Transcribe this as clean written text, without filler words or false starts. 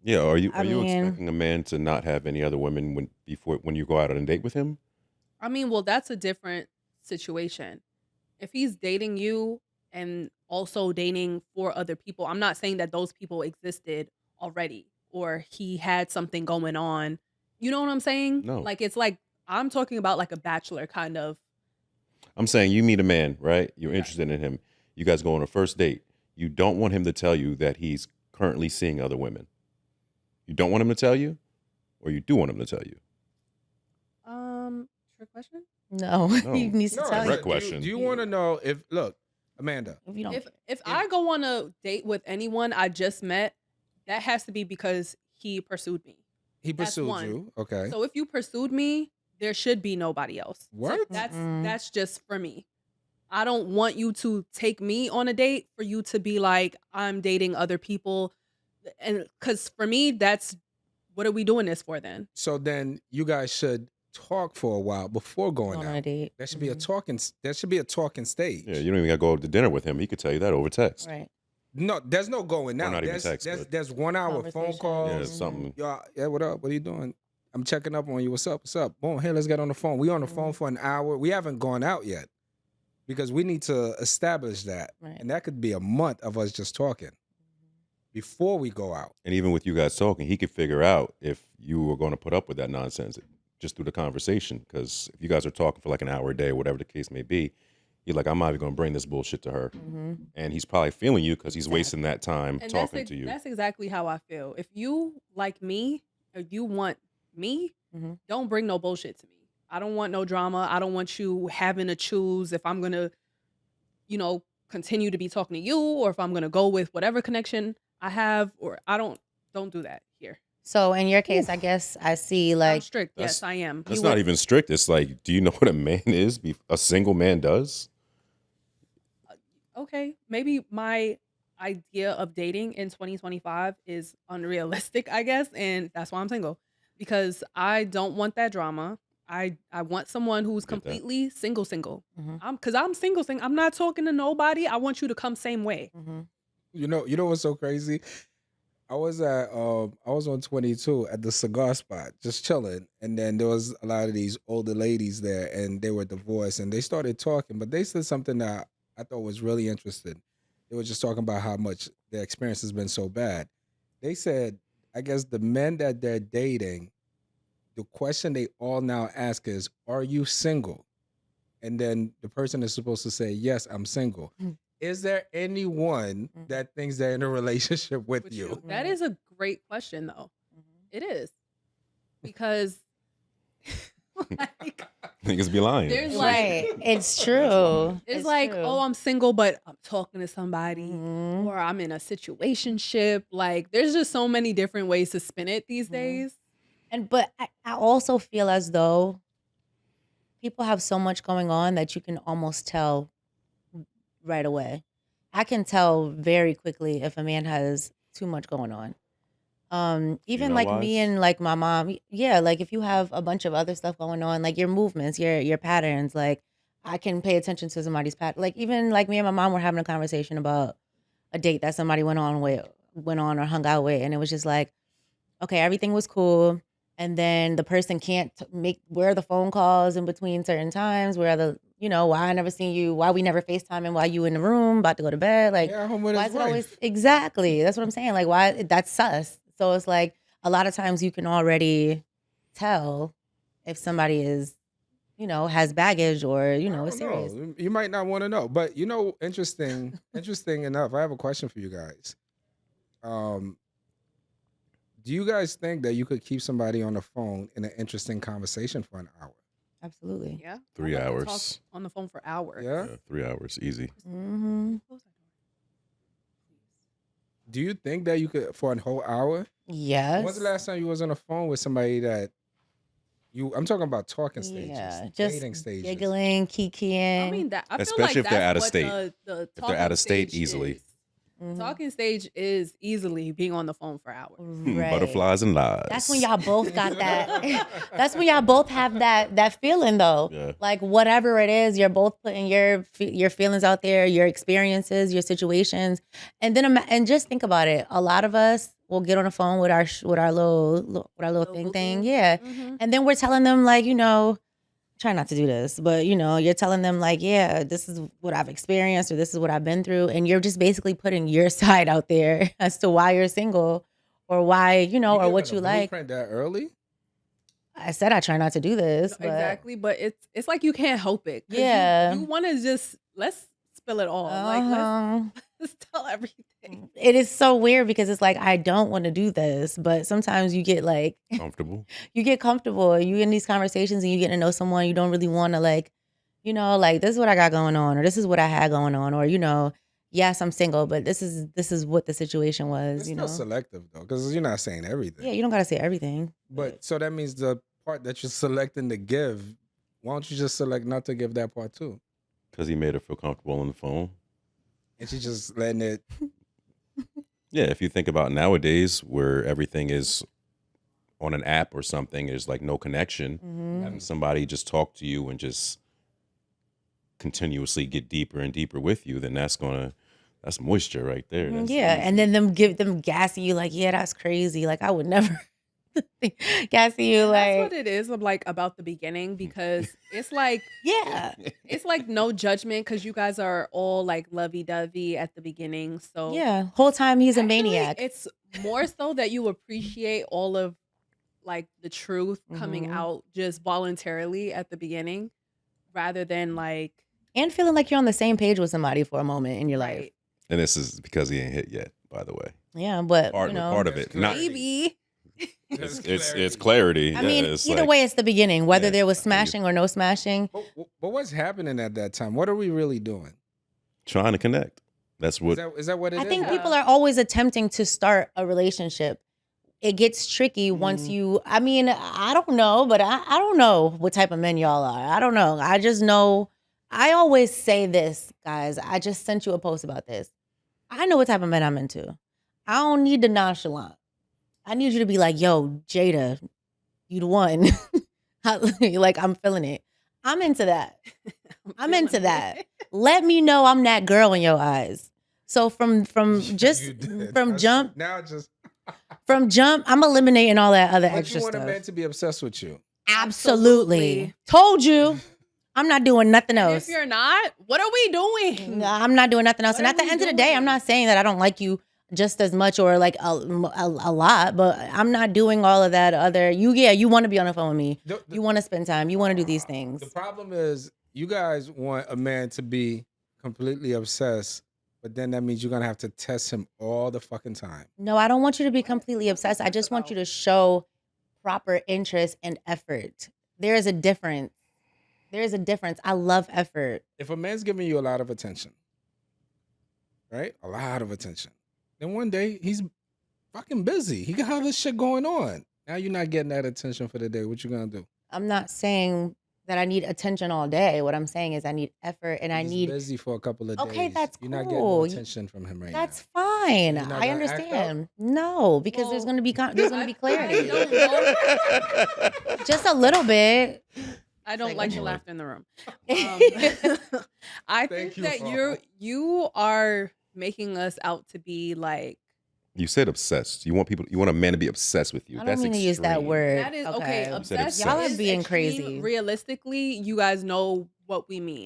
Yeah, I are you mean, expecting a man to not have any other women when you go out on a date with him? I mean, well, that's a different situation. If he's dating you and also dating 4 other people, I'm not saying that those people existed already or he had something going on. You know what I'm saying? No. Like, it's like I'm talking about like a bachelor kind of. I'm saying you meet a man, right? You're Okay. interested in him. You guys go on a first date. You don't want him to tell you that he's currently seeing other women. You don't want him to tell you, or you do want him to tell you? Trick question? no, he No. needs to No, I tell Direct you said, do question. you want to know if, look, Amanda, if you don't If care. if I go on a date with anyone I just met, that has to be because he pursued me. he That's pursued one. you. Okay. So if you pursued me, there should be nobody else. So What? that's just for me. I don't want you to take me on a date for you to be like I'm dating other people, and because for me that's what are we doing this for then? So then you guys should talk for a while before going Going on a out. date. There should be a Mhm. talking. There should be a talking stage. Yeah, you don't even got to go to dinner with him. He could tell you that over text. Right. No, there's no going Or out. not even text, There's but- there's 1 hour phone Conversation. calls. Yeah, Mhm. something. Yeah, what up? What are you doing? I'm checking up on you. What's up? What's up? Boom, here, let's get on the phone. We on the phone for an hour. We haven't gone out yet because we need to establish that. Right. And that could be a month of us just talking before we go out. And even with you guys talking, he could figure out if you were going to put up with that nonsense just through the conversation. Because if you guys are talking for like an hour a day, whatever the case may be, you're like, I'm not even going to bring this bullshit to her. Mm-hmm. And he's probably feeling you because he's wasting that time And talking to you. that's exactly how I feel. If you like me or you want me, Mhm. don't bring no bullshit to me. I don't want no drama. I don't want you having to choose if I'm gonna, continue to be talking to you or if I'm gonna go with whatever connection I have or I don't do that here. So in your case, I guess I see I'm like strict. That's- Yes, I am. That's You not would- even strict. It's like, do you know what a man is? A single man does? okay, maybe my idea of dating in 2025 is unrealistic, I guess, and that's why I'm single because I don't want that drama. I want someone who's Get that. completely single. Mhm. I'm single. I'm not talking to nobody. I want you to come same way. Mm-hmm. You know what's so crazy? I was on 22 at the cigar spot, just chilling, and then there was a lot of these older ladies there, and they were divorced, and they started talking, but they said something that I thought was really interesting. They were just talking about how much their experience has been so bad. They said, I guess the men that they're dating, the question they all now ask is, "Are you single?" And then the person is supposed to say, "Yes, I'm single." Mm. Is there anyone Mhm. that thinks they're in a relationship with With you? That is a great question, though. Mm-hmm. It is because like, Niggas be lying. There's like Right. It's true. it's like, true. oh, I'm single, but I'm talking to somebody, Mhm. or I'm in a situationship. Like, there's just so many different ways to spin it these Mhm. days. But I also feel as though people have so much going on that you can almost tell right away. I can tell very quickly if a man has too much going on. Even like me Female-wise? and like my mom, yeah, like if you have a bunch of other stuff going on, like your movements, your patterns, like I can pay attention to somebody's pattern. Like even like me and my mom were having a conversation about a date that somebody went on or hung out with, and it was just like, okay, everything was cool. And then the person can't where are the phone calls in between certain times? Where are the, why I never seen you, why we never FaceTime and why you in the room about to go to bed? Like, Yeah, home with why his is it always wife. exactly? That's what I'm saying. Like, why that's sus. So it's like a lot of times you can already tell if somebody is, has baggage or, I is don't serious. know. You might not want to know, but interesting enough. I have a question for you guys. Do you guys think that you could keep somebody on the phone in an interesting conversation for an hour? Absolutely. Yeah, 3 I'd love to talk hours. on the phone for hours. Yeah. Yeah, 3 hours, easy. Mm-hmm. Do you think that you could for a whole hour? Yes. When's the last time you was on the phone with somebody that I'm talking about talking stages, Yeah, just dating stages. giggling, kikiing. I mean that. I feel Especially like if they're that's out of what state. The If they're out of state, stage easily. is. Mhm. Talking stage is easily being on the phone for hours. Right. Butterflies and lies. That's when y'all both got that. That's when y'all both have that feeling though. Yeah. Like whatever it is, you're both putting your feelings out there, your experiences, your situations, and then and just think about it. A lot of us we'll get on the phone with our little thing. Yeah. Mhm. And then we're telling them like, try not to do this, but you're telling them like, yeah, this is what I've experienced or this is what I've been through. And you're just basically putting your side out there as to why you're single or why, or what you like. Blueprint that early? I said I try not to do this, but Exactly, but it's like you can't help it. 'Cause Yeah. you want to just let's spill it all. Like let's tell everything. It is so weird because it's like I don't want to do this, but sometimes you get like Comfortable. you get comfortable and you in these conversations and you get to know someone you don't really want to like, like this is what I got going on or this is what I had going on or yes, I'm single, but this is what the situation was, It's still selective though, because you're not saying everything. Yeah, you don't gotta say everything. But so that means the part that you're selecting to give, why don't you just select not to give that part too? Because he made her feel comfortable on the phone. And she's just letting it. Yeah, if you think about nowadays where everything is on an app or something, there's like no connection. Having somebody just talk to you and just continuously get deeper and deeper with you, then that's moisture right there. That's Yeah, easy. and then them gassing you like, yeah, that's crazy. Like I would never gassing you That's like what it is about the beginning because it's like yeah. it's like no judgment because you guys are all like lovey-dovey at the beginning. So Yeah, whole time he's a actually, maniac. it's more so that you appreciate all of like the truth coming out just voluntarily at the beginning rather than like And feeling like you're on the same page with somebody for a moment in your life. right. And this is because he ain't hit yet, by the way. Yeah, but Part of it. Not, Maybe. it's clarity. I Yeah, mean, it's either like- way, it's the beginning. Whether Yeah, there was I feel you. smashing or no smashing, But what's happening at that time? What are we really doing? trying to connect. That's what Is that what it is? I think Yeah. people are always attempting to start a relationship. It gets tricky once you. I mean, I don't know, but I don't know what type of men y'all are. I don't know. I just know. I always say this, guys. I just sent you a post about this. I know what type of men I'm into. I don't need the nonchalant. I need you to be like, yo, Jada, you the one. Like, I'm feeling it. I'm into that. I'm into that. Let me know I'm that girl in your eyes. So from just You did. from That's- jump, Now just. from jump, I'm eliminating all that other But extra you want stuff. a man to be obsessed with you. Absolutely. Told you. I'm not doing nothing And else. if you're not, what are we doing? No, I'm not doing nothing else. What And are at the we end of the day, I'm doing? not saying that I don't like you just as much or like a lot, but I'm not doing all of that other. You want to be on the phone with me. You want to spend time. You want to do these things. The problem is you guys want a man to be completely obsessed, but then that means you're gonna have to test him all the fucking time. No, I don't want you to be completely obsessed. I just want you to show proper interest and effort. There is a difference. There is a difference. I love effort. If a man's giving you a lot of attention, right? A lot of attention. Then one day he's fucking busy. He got all this shit going on. Now you're not getting that attention for the day. What you gonna do? I'm not saying that I need attention all day. What I'm saying is I need effort and I He's need. busy for a couple of days. Okay, that's You're not getting no cool. attention from him right That's now. fine. You're not I gonna act understand. No, because there's Well, gonna be clarity. I don't know. Just a little bit. I don't Like, like I'm the like- laughter in the room. I Thank think you, that Mama. you are making us out to be like You said obsessed. You want a man to be obsessed with you. I don't That's mean to use that extreme. word. that is okay. Okay. said Obsessed. Y'all are is being extreme. crazy. Realistically, you guys know what we mean.